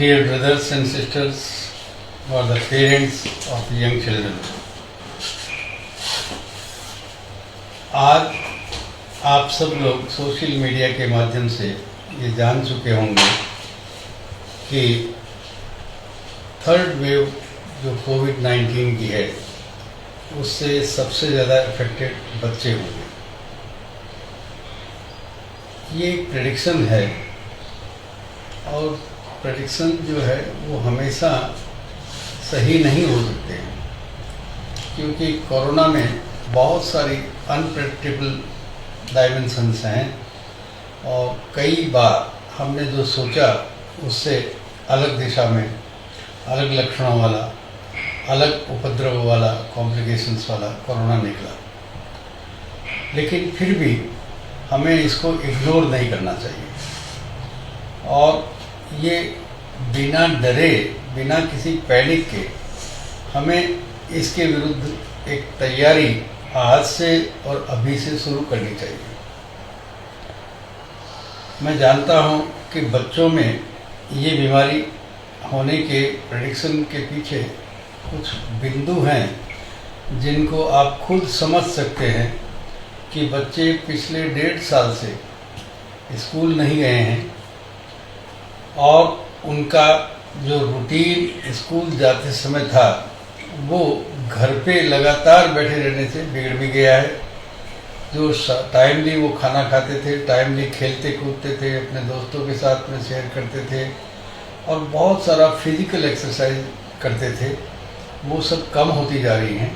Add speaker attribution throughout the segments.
Speaker 1: dear brothers and sisters, who are the parents of young children. आज आप सब लोग सोशल मीडिया के माध्यम से ये जान चुके होंगे कि थर्ड वेव जो कोविड-19 की है उससे सबसे ज़्यादा इफेक्टेड बच्चे होंगे। ये एक प्रेडिक्शन है और प्रेडिक्शन जो है वो हमेशा सही नहीं हो सकते हैं, क्योंकि कोरोना में बहुत सारी अनप्रेडिक्टेबल डायमेंशंस हैं और कई बार हमने जो सोचा उससे अलग दिशा में, अलग लक्षणों वाला, अलग उपद्रव वाला, कॉम्प्लिकेशंस वाला कोरोना निकला। लेकिन फिर भी हमें इसको इग्नोर नहीं करना चाहिए और ये बिना डरे, बिना किसी पैनिक के हमें इसके विरुद्ध एक तैयारी आज से और अभी से शुरू करनी चाहिए। मैं जानता हूँ कि बच्चों में ये बीमारी होने के प्रेडिक्शन के पीछे कुछ बिंदु हैं जिनको आप खुद समझ सकते हैं कि बच्चे पिछले 1.5 साल से स्कूल नहीं गए हैं और उनका जो रूटीन स्कूल जाते समय था वो घर पे लगातार बैठे रहने से बिगड़ भी गया है। जो टाइमली वो खाना खाते थे, टाइमली खेलते कूदते थे, अपने दोस्तों के साथ में शेयर करते थे और बहुत सारा फिजिकल एक्सरसाइज करते थे, वो सब कम होती जा रही हैं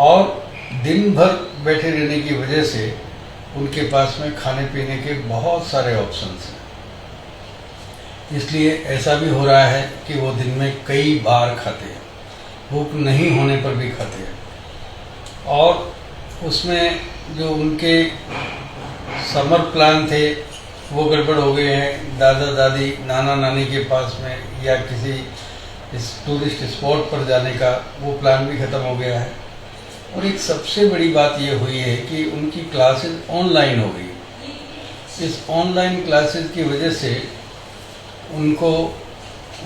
Speaker 1: और दिन भर बैठे रहने की वजह से उनके पास में खाने पीने के बहुत सारे ऑप्शंस हैं। इसलिए ऐसा भी हो रहा है कि वो दिन में कई बार खाते हैं, भूख नहीं होने पर भी खाते हैं और उसमें जो उनके समर प्लान थे वो गड़बड़ हो गए हैं। दादा दादी, नाना नानी के पास में या किसी इस टूरिस्ट स्पॉट पर जाने का वो प्लान भी ख़त्म हो गया है। और एक सबसे बड़ी बात ये हुई है कि उनकी क्लासेस ऑनलाइन हो गई। इस ऑनलाइन क्लासेस की वजह से उनको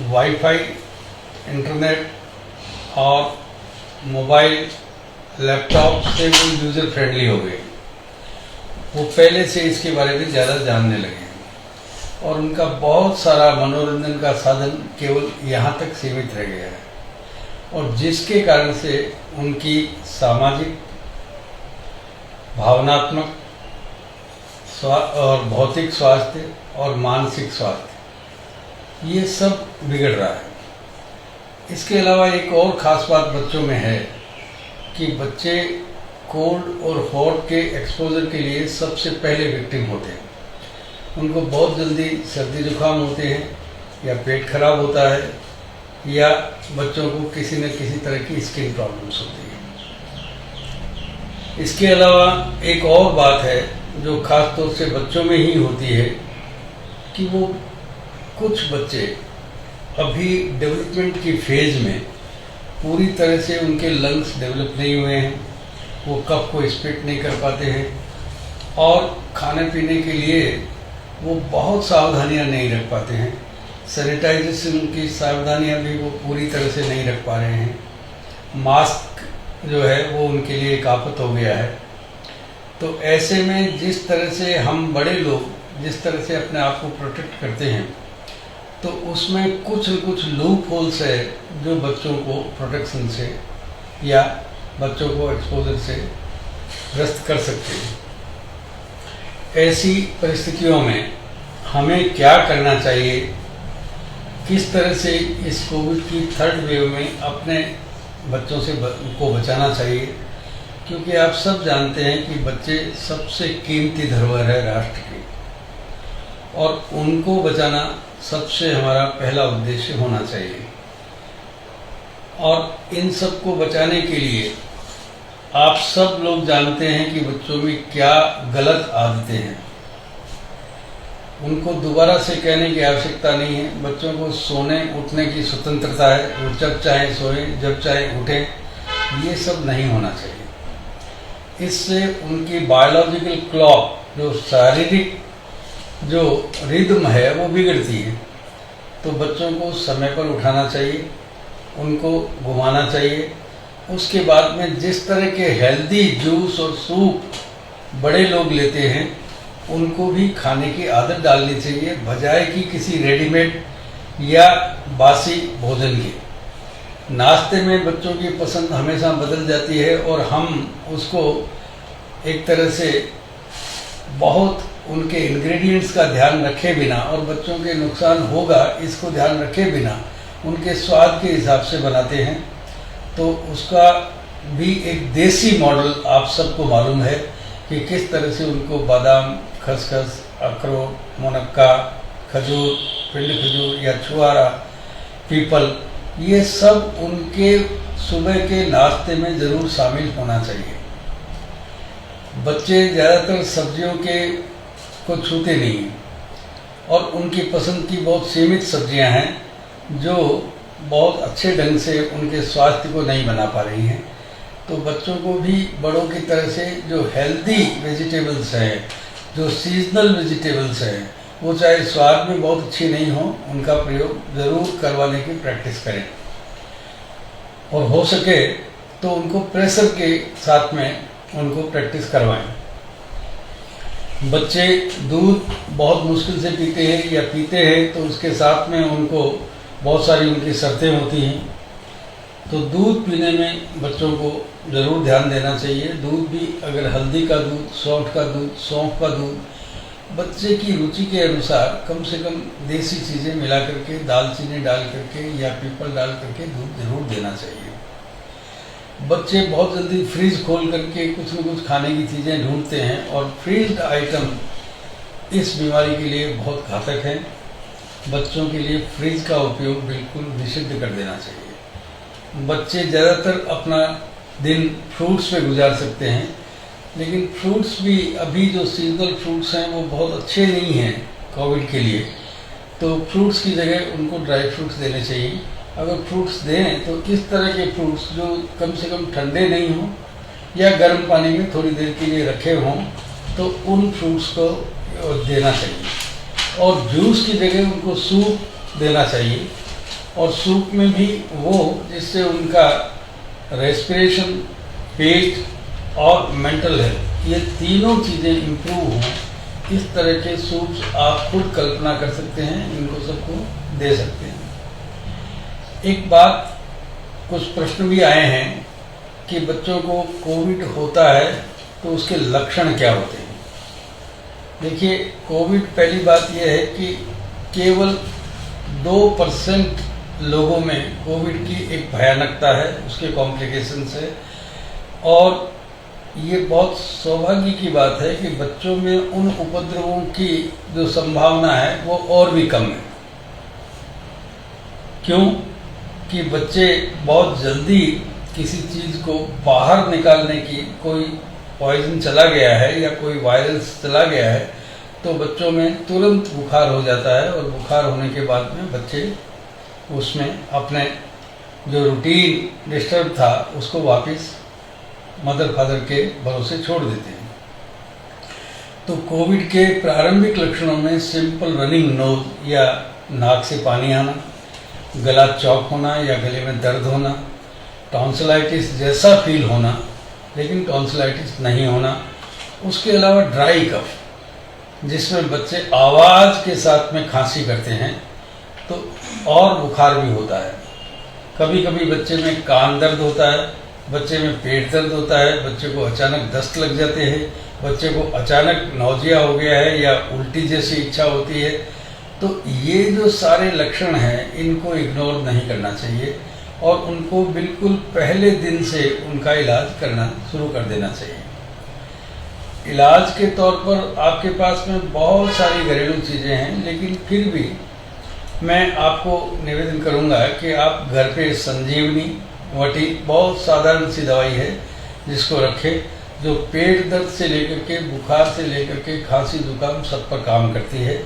Speaker 1: वाईफाई, इंटरनेट और मोबाइल, लैपटॉप से वो यूज़र फ्रेंडली हो गए। वो पहले से इसके बारे में ज़्यादा जानने लगे और उनका बहुत सारा मनोरंजन का साधन केवल यहाँ तक सीमित रह गया है और जिसके कारण से उनकी सामाजिक, भावनात्मक और भौतिक स्वास्थ्य और मानसिक स्वास्थ्य ये सब बिगड़ रहा है। इसके अलावा एक और ख़ास बात बच्चों में है कि बच्चे कोल्ड और हॉट के एक्सपोजर के लिए सबसे पहले विक्टिम होते हैं। उनको बहुत जल्दी सर्दी जुकाम होते हैं या पेट खराब होता है या बच्चों को किसी न किसी तरह की स्किन प्रॉब्लम्स होती है। इसके अलावा एक और बात है जो ख़ास तौर से बच्चों में ही होती है कि वो कुछ बच्चे अभी डेवलपमेंट की फेज़ में पूरी तरह से उनके लंग्स डेवलप नहीं हुए हैं, वो कफ को स्प्लिट नहीं कर पाते हैं और खाने पीने के लिए वो बहुत सावधानियां नहीं रख पाते हैं। सैनिटाइजेशन की सावधानियां भी वो पूरी तरह से नहीं रख पा रहे हैं। मास्क जो है वो उनके लिए एक आफत हो गया है। तो ऐसे में जिस तरह से हम बड़े लोग जिस तरह से अपने आप को प्रोटेक्ट करते हैं तो उसमें कुछ न कुछ लूप होल्स है जो बच्चों को प्रोटेक्शन से या बच्चों को एक्सपोजर से ग्रस्त कर सकते हैं। ऐसी परिस्थितियों में हमें क्या करना चाहिए, किस तरह से इस कोविड की थर्ड वेव में अपने बच्चों से को बचाना चाहिए, क्योंकि आप सब जानते हैं कि बच्चे सबसे कीमती धरोहर है राष्ट्र की और उनको बचाना सबसे हमारा पहला उद्देश्य होना चाहिए। और इन सब को बचाने के लिए आप सब लोग जानते हैं कि बच्चों में क्या गलत आदतें हैं। उनको दोबारा से कहने की आवश्यकता नहीं है। बच्चों को सोने उठने की स्वतंत्रता है, वो जब चाहे सोए, जब चाहे उठें। ये सब नहीं होना चाहिए। इससे उनकी बायोलॉजिकल क्लॉक, जो शारीरिक जो रिदम है, वो बिगड़ती है तो बच्चों को समय पर उठाना चाहिए, उनको घुमाना चाहिए। उसके बाद में जिस तरह के हेल्दी जूस और सूप बड़े लोग लेते हैं उनको भी खाने की आदत डालनी चाहिए, बजाय कि किसी रेडीमेड या बासी भोजन की। नाश्ते में बच्चों की पसंद हमेशा बदल जाती है और हम उसको एक तरह से बहुत उनके इंग्रेडिएंट्स का ध्यान रखे बिना और बच्चों के नुकसान होगा इसको ध्यान रखे बिना उनके स्वाद के हिसाब से बनाते हैं। तो उसका भी एक देसी मॉडल आप सबको मालूम है कि किस तरह से उनको बादाम, खसखस, अखरोट, मुनक्का, खजूर, पिंड खजूर या छुआरा, पीपल, ये सब उनके सुबह के नाश्ते में ज़रूर शामिल होना चाहिए। बच्चे ज़्यादातर सब्जियों के को छूते नहीं हैं और उनकी पसंद की बहुत सीमित सब्जियां हैं जो बहुत अच्छे ढंग से उनके स्वास्थ्य को नहीं बना पा रही हैं। तो बच्चों को भी बड़ों की तरह से जो हेल्दी वेजिटेबल्स हैं, जो सीजनल वेजिटेबल्स हैं, वो चाहे स्वाद में बहुत अच्छी नहीं हो, उनका प्रयोग ज़रूर करवाने की प्रैक्टिस करें और हो सके तो उनको प्रेशर के साथ में उनको प्रैक्टिस करवाएं। बच्चे दूध बहुत मुश्किल से पीते हैं या पीते हैं तो उसके साथ में उनको बहुत सारी उनकी शर्तें होती हैं। तो दूध पीने में बच्चों को ज़रूर ध्यान देना चाहिए। दूध भी अगर हल्दी का दूध, सौंठ का दूध, सौंफ का दूध, बच्चे की रुचि के अनुसार कम से कम देसी चीज़ें मिला करके, दालचीनी डाल करके या पीपल डाल करके दूध ज़रूर देना चाहिए। बच्चे बहुत जल्दी फ्रीज खोल करके कुछ न कुछ खाने की चीज़ें ढूंढते हैं और फ्रीज्ड आइटम इस बीमारी के लिए बहुत घातक है। बच्चों के लिए फ्रीज का उपयोग बिल्कुल निषिद्ध कर देना चाहिए। बच्चे ज़्यादातर अपना दिन फ्रूट्स पे गुजार सकते हैं, लेकिन फ्रूट्स भी अभी जो सीजनल फ्रूट्स हैं वो बहुत अच्छे नहीं हैं कोविड के लिए। तो फ्रूट्स की जगह उनको ड्राई फ्रूट्स देने चाहिए। अगर फ्रूट्स दें तो इस तरह के फ्रूट्स जो कम से कम ठंडे नहीं हों या गर्म पानी में थोड़ी देर के लिए रखे हों, तो उन फ्रूट्स को देना चाहिए। और जूस की जगह उनको सूप देना चाहिए और सूप में भी वो जिससे उनका रेस्पिरेशन, पेट और मेंटल हेल्थ, ये तीनों चीज़ें इम्प्रूव हों, इस तरह के सूप्स आप खुद कल्पना कर सकते हैं, इनको सबको दे सकते हैं। एक बात, कुछ प्रश्न भी आए हैं कि बच्चों को कोविड होता है तो उसके लक्षण क्या होते हैं। देखिए, कोविड, पहली बात यह है कि केवल 2% लोगों में कोविड की एक भयानकता है, उसके कॉम्प्लिकेशंस है। और ये बहुत सौभाग्य की बात है कि बच्चों में उन उपद्रवों की जो संभावना है वो और भी कम है। क्यों? कि बच्चे बहुत जल्दी किसी चीज़ को बाहर निकालने की, कोई पॉइजन चला गया है या कोई वायरस चला गया है तो बच्चों में तुरंत बुखार हो जाता है और बुखार होने के बाद में बच्चे उसमें अपने जो रूटीन डिस्टर्ब था उसको वापस मदर फादर के भरोसे छोड़ देते हैं। तो कोविड के प्रारंभिक लक्षणों में सिंपल रनिंग नोज या नाक से पानी आना, गला चौक होना या गले में दर्द होना, टॉन्सिलाइटिस जैसा फील होना लेकिन टॉन्सिलाइटिस नहीं होना, उसके अलावा ड्राई कफ जिसमें बच्चे आवाज़ के साथ में खांसी करते हैं, तो और बुखार भी होता है। कभी कभी बच्चे में कान दर्द होता है, बच्चे में पेट दर्द होता है, बच्चे को अचानक दस्त लग जाते हैं, बच्चे को अचानक नौजिया हो गया है या उल्टी जैसी इच्छा होती है। तो ये जो सारे लक्षण हैं इनको इग्नोर नहीं करना चाहिए और उनको बिल्कुल पहले दिन से उनका इलाज करना शुरू कर देना चाहिए। इलाज के तौर पर आपके पास में बहुत सारी घरेलू चीज़ें हैं, लेकिन फिर भी मैं आपको निवेदन करूंगा कि आप घर पे संजीवनी वटी, बहुत साधारण सी दवाई है जिसको रखें, जो पेट दर्द से लेकर के, बुखार से लेकर के, खांसी जुकाम सब पर काम करती है।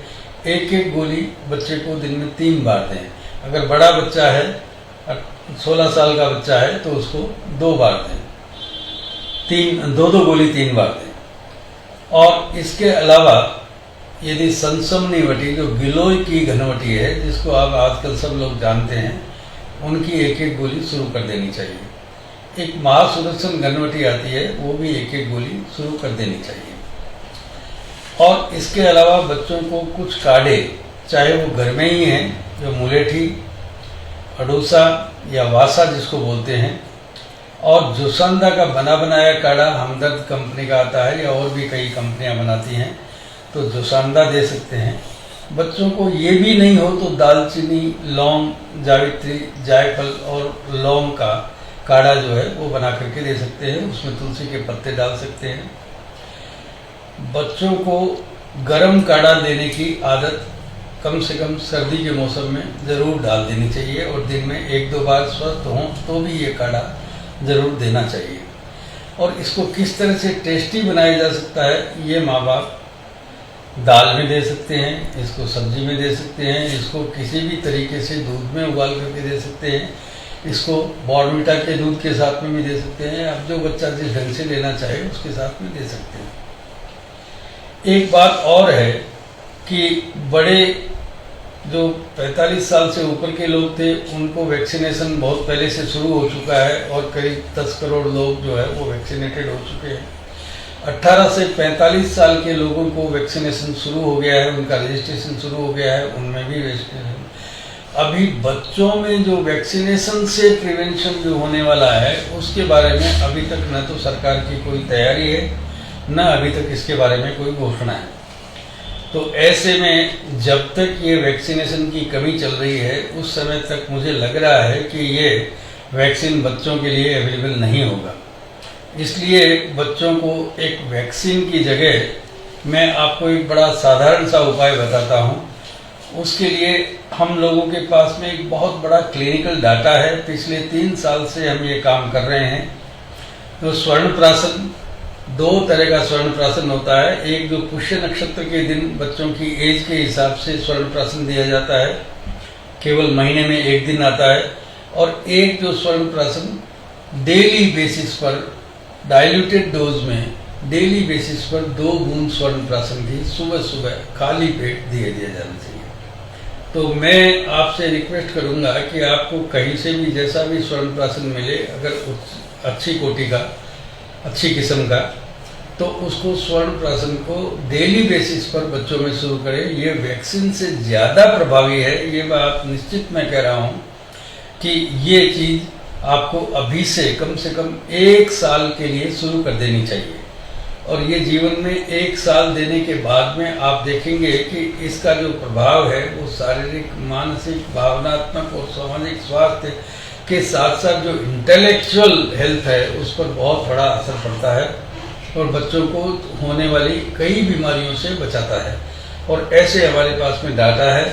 Speaker 1: एक एक गोली बच्चे को दिन में 3 बार दें। अगर बड़ा बच्चा है, 16 साल का बच्चा है, तो उसको 2 बार दें, 2 गोली 3 बार दें। और इसके अलावा यदि सनसमनीवटी जो गिलोय की घनवटी है, जिसको आप आजकल सब लोग जानते हैं, उनकी एक एक गोली शुरू कर देनी चाहिए। एक महासुदर्शन घनवटी आती है, वो भी एक एक गोली शुरू कर देनी चाहिए। और इसके अलावा बच्चों को कुछ काढ़े, चाहे वो घर में ही हैं, जो मुलेठी, अडूसा या वासा जिसको बोलते हैं, और जोशांदा का बना बनाया काढ़ा हमदर्द कंपनी का आता है, या और भी कई कंपनियां बनाती हैं, तो जोशांदा दे सकते हैं। बच्चों को ये भी नहीं हो तो दालचीनी, लौंग, जावित्री, जायफल और लौंग का काढ़ा जो है वो बना करके दे सकते हैं। उसमें तुलसी के पत्ते डाल सकते हैं। बच्चों को गर्म काढ़ा देने की आदत कम से कम सर्दी के मौसम में ज़रूर डाल देनी चाहिए, और दिन में 1-2 बार स्वस्थ हों तो भी ये काढ़ा ज़रूर देना चाहिए। और इसको किस तरह से टेस्टी बनाया जा सकता है, ये माँ बाप दाल में दे सकते हैं, इसको सब्जी में दे सकते हैं, इसको किसी भी तरीके से दूध में उबाल करके दे सकते हैं, इसको बॉर्नविटा के दूध के साथ में भी दे सकते हैं। अब जो बच्चा जिस ढंग से लेना चाहे उसके साथ में दे सकते हैं। एक बात और है कि बड़े जो 45 साल से ऊपर के लोग थे, उनको वैक्सीनेशन बहुत पहले से शुरू हो चुका है, और करीब 10 करोड़ लोग जो है वो वैक्सीनेटेड हो चुके हैं। 18 से 45 साल के लोगों को वैक्सीनेशन शुरू हो गया है, उनका रजिस्ट्रेशन शुरू हो गया है, उनमें भी रजिस्ट्रेशन। अभी बच्चों में जो वैक्सीनेशन से प्रिवेंशन जो होने वाला है, उसके बारे में अभी तक न तो सरकार की कोई तैयारी है, न अभी तक इसके बारे में कोई घोषणा है। तो ऐसे में जब तक ये वैक्सीनेशन की कमी चल रही है, उस समय तक मुझे लग रहा है कि ये वैक्सीन बच्चों के लिए अवेलेबल नहीं होगा। इसलिए बच्चों को एक वैक्सीन की जगह मैं आपको एक बड़ा साधारण सा उपाय बताता हूँ। उसके लिए हम लोगों के पास में एक बहुत बड़ा क्लिनिकल डाटा है। पिछले 3 साल से हम ये काम कर रहे हैं। तो स्वर्ण प्राशन, 2 तरह का स्वर्ण प्राशन होता है। एक जो पुष्य नक्षत्र के दिन बच्चों की एज के हिसाब से स्वर्ण प्राशन दिया जाता है, केवल महीने में 1 दिन आता है। और एक जो स्वर्ण प्राशन डेली बेसिस पर डाइल्यूटेड डोज में डेली बेसिस पर 2 बूंद स्वर्ण प्राशन की सुबह सुबह खाली पेट दिया जाना चाहिए। तो मैं आपसे रिक्वेस्ट करूंगा कि आपको कहीं से भी जैसा भी स्वर्ण प्राशन मिले, अगर अच्छी कोटि का, अच्छी किस्म का, तो उसको स्वर्ण प्राशन को डेली बेसिस पर बच्चों में शुरू करें। ये वैक्सीन से ज़्यादा प्रभावी है, ये बात निश्चित मैं कह रहा हूँ कि ये चीज़ आपको अभी से कम 1 साल के लिए शुरू कर देनी चाहिए। और ये जीवन में 1 साल देने के बाद में आप देखेंगे कि इसका जो प्रभाव है वो शारीरिक, मानसिक, भावनात्मक और सामाजिक स्वास्थ्य के साथ साथ जो इंटेलेक्चुअल हेल्थ है उस पर बहुत बड़ा असर पड़ता है, और बच्चों को होने वाली कई बीमारियों से बचाता है। और ऐसे हमारे पास में डाटा है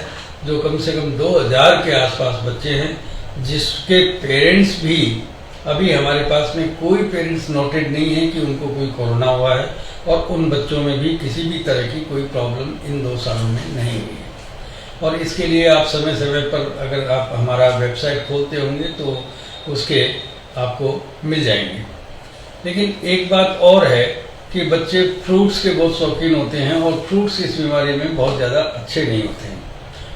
Speaker 1: जो कम से कम 2000 के आसपास बच्चे हैं जिसके पेरेंट्स भी, अभी हमारे पास में कोई पेरेंट्स नोटेड नहीं है कि उनको कोई कोरोना हुआ है, और उन बच्चों में भी किसी भी तरह की कोई प्रॉब्लम इन 2 सालों में नहीं हुई है। और इसके लिए आप समय समय पर अगर आप हमारा वेबसाइट खोलते होंगे तो उसके आपको मिल जाएंगे। लेकिन एक बात और है कि बच्चे फ्रूट्स के बहुत शौकीन होते हैं, और फ्रूट्स इस बीमारी में बहुत ज़्यादा अच्छे नहीं होते हैं।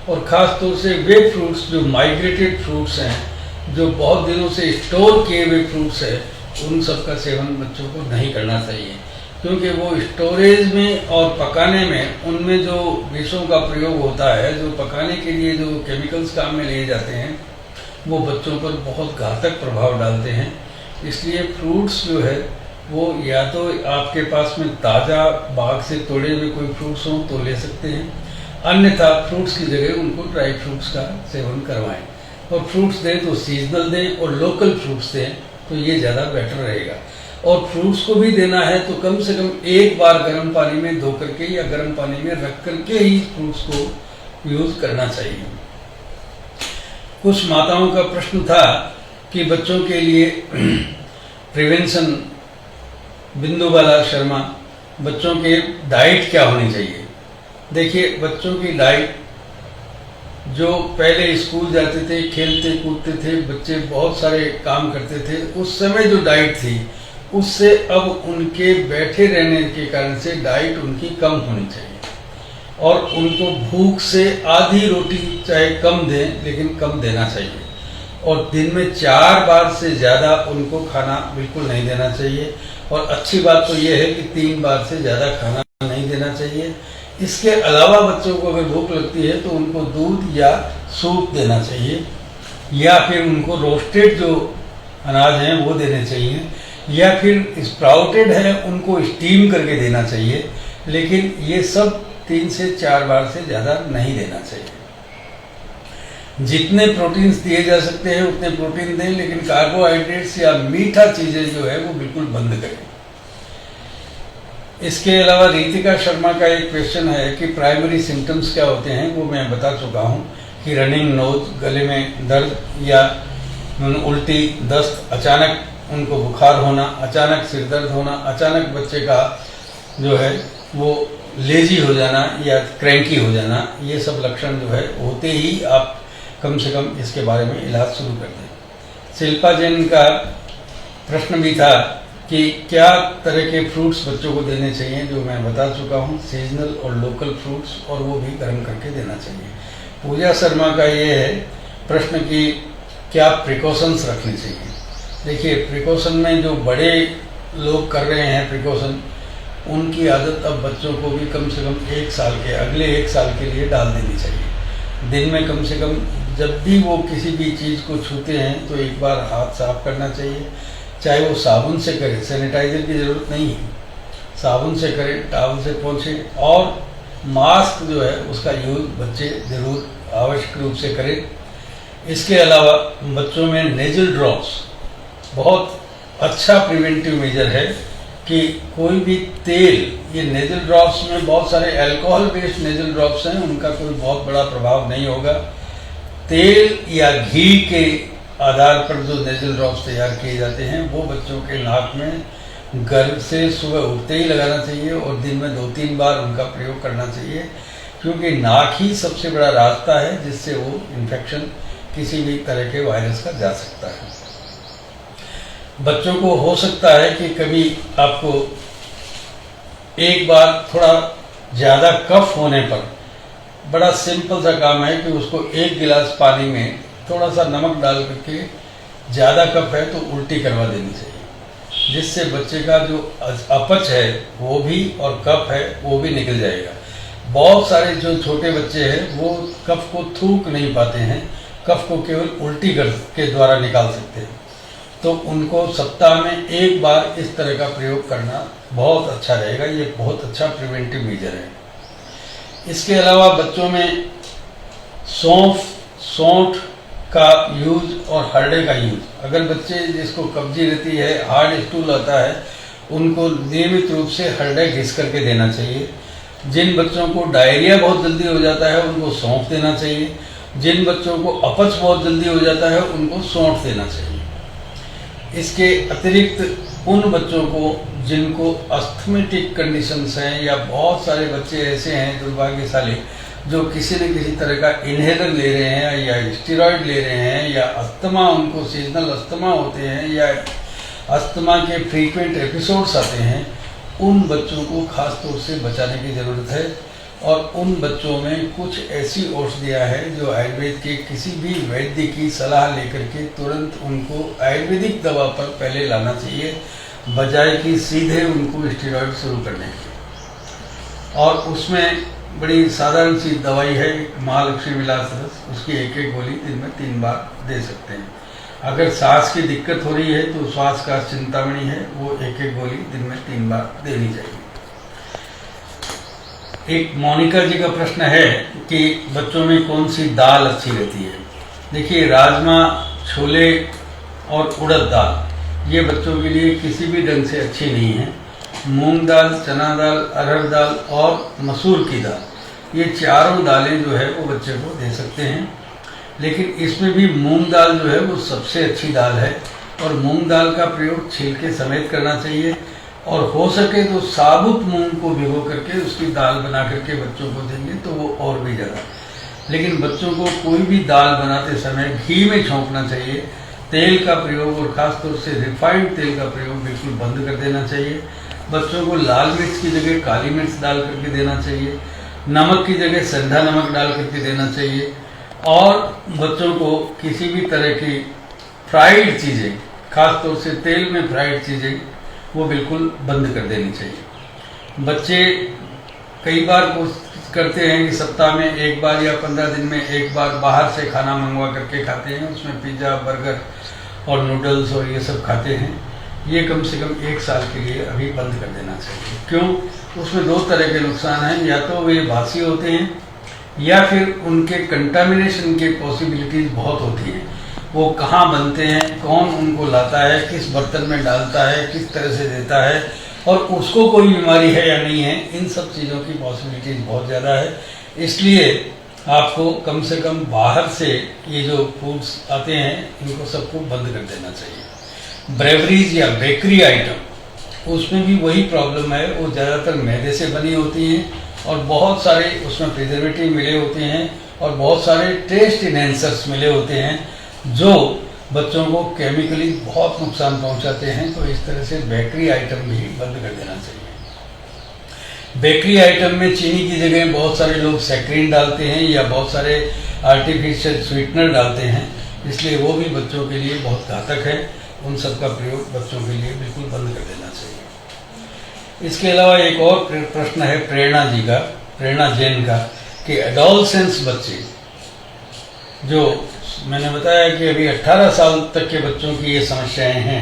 Speaker 1: और ख़ास तौर से वे फ्रूट्स जो माइग्रेटेड फ्रूट्स हैं, जो बहुत दिनों से स्टोर किए हुए फ्रूट्स हैं, उन सब का सेवन बच्चों को नहीं करना चाहिए, क्योंकि वो स्टोरेज में और पकाने में उनमें जो विषों का प्रयोग होता है, जो पकाने के लिए जो केमिकल्स काम में लिए जाते हैं, वो बच्चों पर बहुत घातक प्रभाव डालते हैं। इसलिए फ्रूट्स जो है वो या तो आपके पास में ताज़ा बाग से तोड़े हुए कोई फ्रूट्स हों तो ले सकते हैं, अन्यथा फ्रूट्स की जगह उनको ड्राई फ्रूट्स का सेवन करवाएं। और फ्रूट्स दें तो सीजनल दें और लोकल फ्रूट्स दें, तो ये ज़्यादा बेटर रहेगा। और फ्रूट्स को भी देना है तो कम से कम 1 बार गर्म पानी में धो करके या गर्म पानी में रख करके ही फ्रूट्स को यूज़ करना चाहिए। कुछ माताओं का प्रश्न था कि बच्चों के लिए प्रिवेंशन, बिंदुबाला शर्मा, बच्चों के डाइट क्या होनी चाहिए। देखिए, बच्चों की डाइट, जो पहले स्कूल जाते थे, खेलते कूदते थे, बच्चे बहुत सारे काम करते थे, उस समय जो डाइट थी उससे अब उनके बैठे रहने के कारण से डाइट उनकी कम होनी चाहिए। और उनको भूख से आधी रोटी चाहे कम दें, लेकिन कम देना चाहिए। और दिन में 4 बार से ज़्यादा उनको खाना बिल्कुल नहीं देना चाहिए। और अच्छी बात तो ये है कि 3 बार से ज़्यादा खाना नहीं देना चाहिए। इसके अलावा बच्चों को अगर भूख लगती है तो उनको दूध या सूप देना चाहिए, या फिर उनको रोस्टेड जो अनाज हैं वो देने चाहिए, या फिर स्प्राउटेड है उनको स्टीम करके देना चाहिए। लेकिन ये सब 3 से 4 बार से ज़्यादा नहीं देना चाहिए। जितने प्रोटीन्स दिए जा सकते हैं उतने प्रोटीन दें, लेकिन कार्बोहाइड्रेट्स या मीठा चीज़ें जो है वो बिल्कुल बंद करें। इसके अलावा रितिका शर्मा का एक क्वेश्चन है कि प्राइमरी सिम्टम्स क्या होते हैं, वो मैं बता चुका हूँ कि रनिंग नोज, गले में दर्द या उल्टी, दस्त, अचानक उनको बुखार होना, अचानक सिर दर्द होना, अचानक बच्चे का जो है वो लेजी हो जाना या क्रैंकी हो जाना, ये सब लक्षण जो है होते ही आप कम से कम इसके बारे में इलाज शुरू कर दें। शिल्पा जैन का प्रश्न भी था कि क्या तरह के फ्रूट्स बच्चों को देने चाहिए, जो मैं बता चुका हूँ, सीजनल और लोकल फ्रूट्स, और वो भी गर्म करके देना चाहिए। पूजा शर्मा का ये है प्रश्न कि क्या प्रिकॉशंस रखने चाहिए। देखिए, प्रिकॉशन में जो बड़े लोग कर रहे हैं प्रिकॉशन, उनकी आदत अब बच्चों को भी कम से कम 1 साल के, अगले 1 साल के लिए डाल देनी चाहिए। दिन में कम से कम जब भी वो किसी भी चीज़ को छूते हैं तो एक बार हाथ साफ करना चाहिए, चाहे वो साबुन से करें, सैनिटाइज़र की ज़रूरत नहीं है, साबुन से करें, टॉवल से पोंछें, और मास्क जो है उसका यूज़ बच्चे ज़रूर आवश्यक रूप से करें। इसके अलावा बच्चों में नेजल ड्रॉप्स बहुत अच्छा प्रिवेंटिव मेजर है कि कोई भी तेल, ये नेजल ड्रॉप्स में बहुत सारे अल्कोहल बेस्ड नेजल ड्रॉप्स हैं, उनका कोई बहुत बड़ा प्रभाव नहीं होगा। तेल या घी के आधार पर जो नेजल ड्रॉप्स तैयार किए जाते हैं वो बच्चों के नाक में गर्म से सुबह उठते ही लगाना चाहिए और दिन में 2-3 बार उनका प्रयोग करना चाहिए, क्योंकि नाक ही सबसे बड़ा रास्ता है जिससे वो इन्फेक्शन किसी भी तरह के वायरस का जा सकता है। बच्चों को हो सकता है कि कभी आपको एक बार थोड़ा ज़्यादा कफ होने पर बड़ा सिंपल सा काम है कि उसको 1 गिलास पानी में थोड़ा सा नमक डाल करके, ज़्यादा कफ है तो उल्टी करवा देनी चाहिए, जिससे बच्चे का जो अपच है वो भी और कफ है वो भी निकल जाएगा। बहुत सारे जो छोटे बच्चे हैं वो कफ को थूक नहीं पाते हैं, कफ को केवल उल्टी के द्वारा निकाल सकते हैं, तो उनको सप्ताह में 1 बार इस तरह का प्रयोग करना बहुत अच्छा रहेगा। ये बहुत अच्छा प्रिवेंटिव मेजर है। इसके अलावा बच्चों में सौंठ का यूज और हरड़े का यूज, अगर बच्चे जिसको कब्जी रहती है, हार्ड स्टूल आता है, उनको नियमित रूप से हरड़े घिस करके देना चाहिए। जिन बच्चों को डायरिया बहुत जल्दी हो जाता है उनको सौंफ देना चाहिए। जिन बच्चों को अपच बहुत जल्दी हो जाता है उनको सौंठ देना चाहिए। इसके अतिरिक्त उन बच्चों को जिनको अस्थमेटिक कंडीशंस हैं, या बहुत सारे बच्चे ऐसे हैं दुर्भाग्यशाली जो किसी न किसी तरह का इन्हेलर ले रहे हैं या स्टेरॉइड ले रहे हैं, या अस्थमा, उनको सीजनल अस्थमा होते हैं या अस्थमा के फ्रीक्वेंट एपिसोड्स आते हैं, उन बच्चों को खास तौर से बचाने की ज़रूरत है। और उन बच्चों में कुछ ऐसी औषधियाँ हैं जो आयुर्वेद के किसी भी वैद्य की सलाह लेकर के तुरंत उनको आयुर्वेदिक दवा पर पहले लाना चाहिए, बजाय कि सीधे उनको स्टेरॉइड शुरू करने की। और उसमें बड़ी साधारण सी दवाई है महालक्ष्मी विलास रस, उसकी 1-1 गोली दिन में 3 बार दे सकते हैं। अगर सांस की दिक्कत हो रही है तो श्वास का चिंतामणि है, वो 1-1 गोली दिन में 3 बार देनी चाहिए। एक मोनिका जी का प्रश्न है कि बच्चों में कौन सी दाल अच्छी रहती है। देखिए, राजमा, छोले और उड़द दाल ये बच्चों के लिए किसी भी ढंग से अच्छी नहीं है। मूंग दाल, चना दाल, अरहर दाल और मसूर की दाल, ये चारों दालें जो है वो बच्चे को दे सकते हैं। लेकिन इसमें भी मूंग दाल जो है वो सबसे अच्छी दाल है, और मूंग दाल का प्रयोग छिलके समेत करना चाहिए, और हो सके तो साबुत मूंग को भिगो करके उसकी दाल बना करके बच्चों को देंगे तो वो और भी ज़्यादा। लेकिन बच्चों को कोई भी दाल बनाते समय घी में छोंकना चाहिए। तेल का प्रयोग, और ख़ास तौर से रिफाइंड तेल का प्रयोग बिल्कुल बंद कर देना चाहिए। बच्चों को लाल मिर्च की जगह काली मिर्च डाल करके देना चाहिए। नमक की जगह सेंधा नमक डाल करके देना चाहिए। और बच्चों को किसी भी तरह की फ्राइड चीज़ें, खास तौर से तेल में फ्राइड चीज़ें, वो बिल्कुल बंद कर देनी चाहिए। बच्चे कई बार कोशिश करते हैं कि सप्ताह में एक बार या 15 दिन में एक बार बाहर से खाना मंगवा करके खाते हैं, उसमें पिज़्ज़ा, बर्गर और नूडल्स और ये सब खाते हैं। ये कम से कम 1 साल के लिए अभी बंद कर देना चाहिए। क्यों? उसमें 2 तरह के नुकसान हैं, या तो वे बासी होते हैं या फिर उनके कंटामिनेशन की पॉसिबिलिटीज बहुत होती हैं। वो कहाँ बनते हैं, कौन उनको लाता है, किस बर्तन में डालता है, किस तरह से देता है, और उसको कोई बीमारी है या नहीं है, इन सब चीज़ों की पॉसिबिलिटीज बहुत ज़्यादा है। इसलिए आपको कम से कम बाहर से ये जो फूड्स आते हैं इनको सबको बंद कर देना चाहिए। ब्रेवरीज या बेकरी आइटम, उसमें भी वही प्रॉब्लम है, वो ज़्यादातर मैदे से बनी होती हैं और बहुत सारे उसमें प्रिजर्वेटिव मिले होते हैं और बहुत सारे टेस्ट इनहेंसर्स मिले होते हैं जो बच्चों को केमिकली बहुत नुकसान पहुंचाते हैं। तो इस तरह से बेकरी आइटम भी बंद कर देना चाहिए। बेकरी आइटम में चीनी की जगह बहुत सारे लोग सैक्रीन डालते हैं या बहुत सारे आर्टिफिशियल स्वीटनर डालते हैं, इसलिए वो भी बच्चों के लिए बहुत घातक है। उन सब का प्रयोग बच्चों के लिए बिल्कुल बंद कर देना चाहिए। इसके अलावा एक और प्रश्न है प्रेरणा जी का, प्रेरणा जैन का, कि एडोलसेंस बच्चे, जो मैंने बताया कि अभी 18 साल तक के बच्चों की ये समस्याएं हैं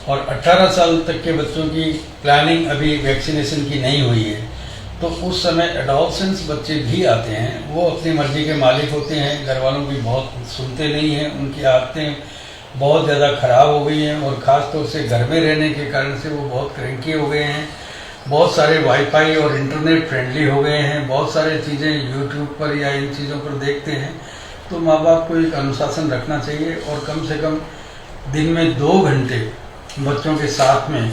Speaker 1: और 18 साल तक के बच्चों की प्लानिंग अभी वैक्सीनेशन की नहीं हुई है, तो उस समय एडोलसेंस बच्चे भी आते हैं। वो अपनी मर्जी के मालिक होते हैं, घर वालों की बहुत सुनते नहीं हैं, उनकी आदतें बहुत ज़्यादा ख़राब हो गई हैं और ख़ास तौर से घर में रहने के कारण से वो बहुत क्रैंकी हो गए हैं, बहुत सारे वाईफाई और इंटरनेट फ्रेंडली हो गए हैं, बहुत सारे चीज़ें यूट्यूब पर या इन चीज़ों पर देखते हैं। तो माँ बाप को एक अनुशासन रखना चाहिए और कम से कम दिन में 2 घंटे बच्चों के साथ में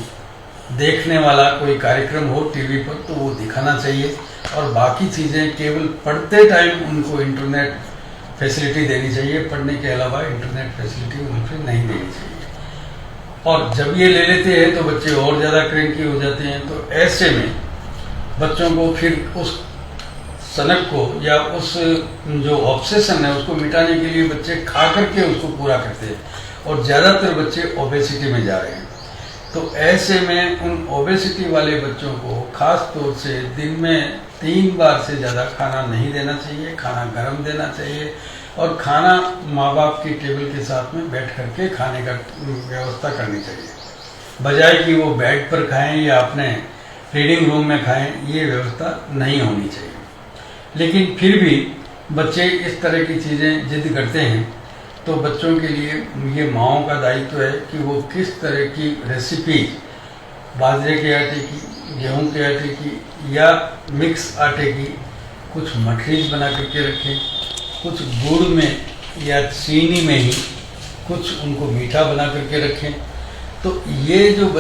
Speaker 1: देखने वाला कोई कार्यक्रम हो टीवी पर तो वो दिखाना चाहिए, और बाकी चीज़ें केवल पढ़ते टाइम उनको इंटरनेट फैसिलिटी देनी चाहिए, पढ़ने के अलावा इंटरनेट फैसिलिटी उनको नहीं देनी चाहिए। और जब ये ले लेते हैं तो बच्चे और ज़्यादा क्रैंकी हो जाते हैं। तो ऐसे में बच्चों को फिर उस सनक को या उस जो ऑब्सेशन है उसको मिटाने के लिए बच्चे खा करके उसको पूरा करते हैं और ज़्यादातर बच्चे ओबेसिटी में जा रहे हैं। तो ऐसे में उन ओबेसिटी वाले बच्चों को खास तौर से दिन में 3 बार से ज़्यादा खाना नहीं देना चाहिए, खाना गर्म देना चाहिए और खाना माँ बाप की टेबल के साथ में बैठ करके खाने का व्यवस्था करनी चाहिए, बजाय कि वो बेड पर खाएं या अपने रीडिंग रूम में खाएं, ये व्यवस्था नहीं होनी चाहिए। लेकिन फिर भी बच्चे इस तरह की चीज़ें जिद करते हैं तो बच्चों के लिए ये माँओं का दायित्व है कि वो किस तरह की रेसिपी बाजरे के आटे की, गेहूं के आटे की या मिक्स आटे की कुछ मठरीज बना करके रखें, कुछ गुड़ में या चीनी में ही कुछ उनको मीठा बना करके रखें। तो ये जो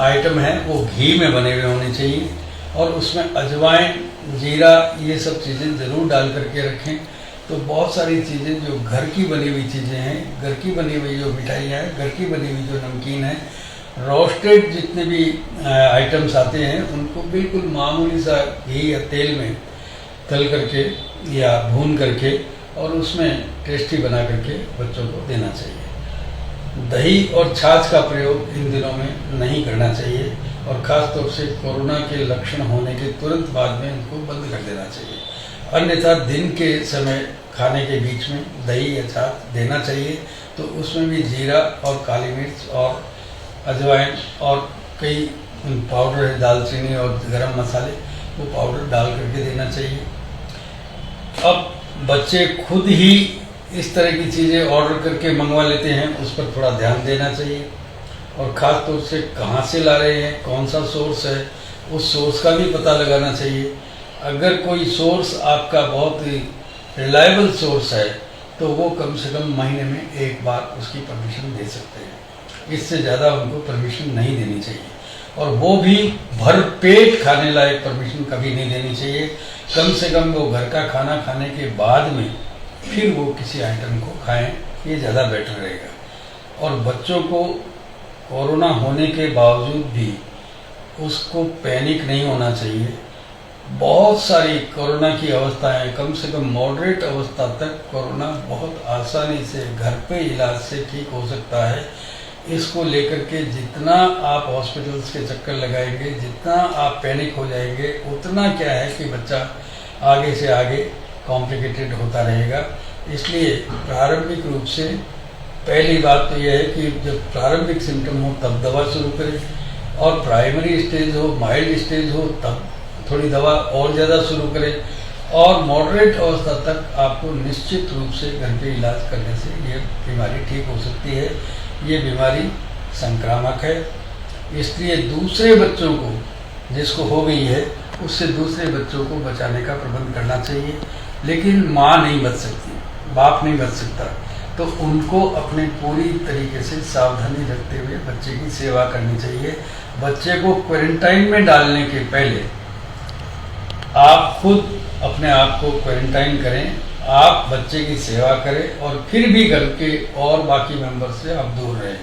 Speaker 1: आइटम है वो घी में बने हुए होने चाहिए और उसमें अजवाइन, जीरा, ये सब चीज़ें ज़रूर डाल करके रखें। तो बहुत सारी चीज़ें जो घर की बनी हुई चीज़ें हैं, घर की बनी हुई जो मिठाइयाँ हैं, घर की बनी हुई जो नमकीन है, रोस्टेड जितने भी आइटम्स आते हैं उनको बिल्कुल मामूली सा घी या तेल में तल करके या भून करके और उसमें टेस्टी बना करके बच्चों को देना चाहिए। दही और छाछ का प्रयोग इन दिनों में नहीं करना चाहिए और ख़ास तौर से कोरोना के लक्षण होने के तुरंत बाद में इनको बंद कर देना चाहिए। अन्यथा दिन के समय खाने के बीच में दही या छाछ देना चाहिए, तो उसमें भी जीरा और काली मिर्च और अजवाइन और कई पाउडर है, दालचीनी और गरम मसाले, वो पाउडर डाल करके देना चाहिए। अब बच्चे खुद ही इस तरह की चीज़ें ऑर्डर करके मंगवा लेते हैं, उस पर थोड़ा ध्यान देना चाहिए और ख़ास तौर से कहाँ से ला रहे हैं, कौन सा सोर्स है, उस सोर्स का भी पता लगाना चाहिए। अगर कोई सोर्स आपका बहुत रिलायबल सोर्स है तो वो कम से कम महीने में 1 बार उसकी परमिशन दे सकते हैं, इससे ज़्यादा उनको परमिशन नहीं देनी चाहिए और वो भी भर पेट खाने लायक परमिशन कभी नहीं देनी चाहिए। कम से कम वो घर का खाना खाने के बाद में फिर वो किसी आइटम को खाएं, ये ज़्यादा बेटर रहेगा। और बच्चों को कोरोना होने के बावजूद भी उसको पैनिक नहीं होना चाहिए। बहुत सारी कोरोना की अवस्थाएं, कम से कम मॉडरेट अवस्था तक कोरोना बहुत आसानी से घर पे इलाज से ठीक हो सकता है। इसको लेकर के जितना आप हॉस्पिटल्स के चक्कर लगाएंगे, जितना आप पैनिक हो जाएंगे, उतना क्या है कि बच्चा आगे से आगे कॉम्प्लिकेटेड होता रहेगा। इसलिए प्रारंभिक रूप से पहली बात तो यह है कि जब प्रारंभिक सिम्टम हो तब दवा शुरू करें, और प्राइमरी स्टेज हो, माइल्ड स्टेज हो, तब थोड़ी दवा और ज़्यादा शुरू करें, और मॉडरेट अवस्था तक आपको निश्चित रूप से घर पे इलाज करने से ये बीमारी ठीक हो सकती है। ये बीमारी संक्रामक है, इसलिए दूसरे बच्चों को, जिसको हो गई है, उससे दूसरे बच्चों को बचाने का प्रबंध करना चाहिए। लेकिन माँ नहीं बच सकती, बाप नहीं बच सकता, तो उनको अपने पूरी तरीके से सावधानी रखते हुए बच्चे की सेवा करनी चाहिए। बच्चे को क्वारंटाइन में डालने के पहले आप खुद अपने आप को क्वारंटाइन करें, आप बच्चे की सेवा करें, और फिर भी घर के और बाकी मेंबर से आप दूर रहें।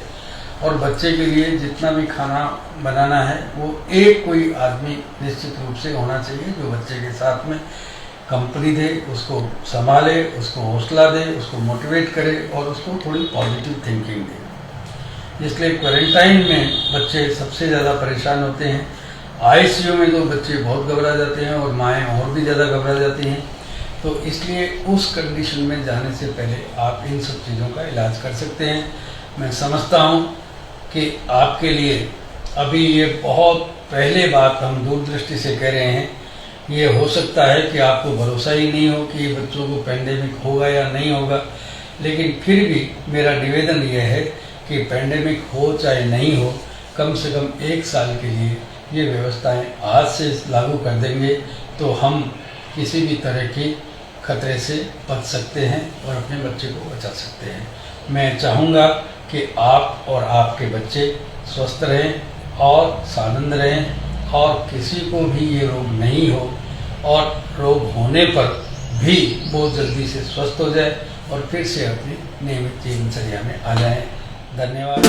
Speaker 1: और बच्चे के लिए जितना भी खाना बनाना है वो एक कोई आदमी निश्चित रूप से होना चाहिए जो बच्चे के साथ में कंपनी दे, उसको संभाले, उसको हौसला दे, उसको मोटिवेट करे और उसको थोड़ी पॉजिटिव थिंकिंग दे। इसलिए क्वारंटाइन में बच्चे सबसे ज़्यादा परेशान होते हैं। आईसीयू में तो बच्चे बहुत घबरा जाते हैं और माएँ और भी ज़्यादा घबरा जाती हैं। तो इसलिए उस कंडीशन में जाने से पहले आप इन सब चीज़ों का इलाज कर सकते हैं। मैं समझता हूँ कि आपके लिए अभी ये बहुत पहले बात हम दूरदृष्टि से कह रहे हैं। ये हो सकता है कि आपको भरोसा ही नहीं हो कि ये बच्चों को पेंडेमिक होगा या नहीं होगा, लेकिन फिर भी मेरा निवेदन यह है कि पेंडेमिक हो चाहे नहीं हो, कम से कम 1 साल के लिए ये व्यवस्थाएं आज से लागू कर देंगे तो हम किसी भी तरह की खतरे से बच सकते हैं और अपने बच्चे को बचा सकते हैं। मैं चाहूँगा कि आप और आपके बच्चे स्वस्थ रहें और सानंद रहें, और किसी को भी ये रोग नहीं हो, और रोग होने पर भी बहुत जल्दी से स्वस्थ हो जाए और फिर से अपनी नियमित जीवनचर्या में आ जाएं। धन्यवाद।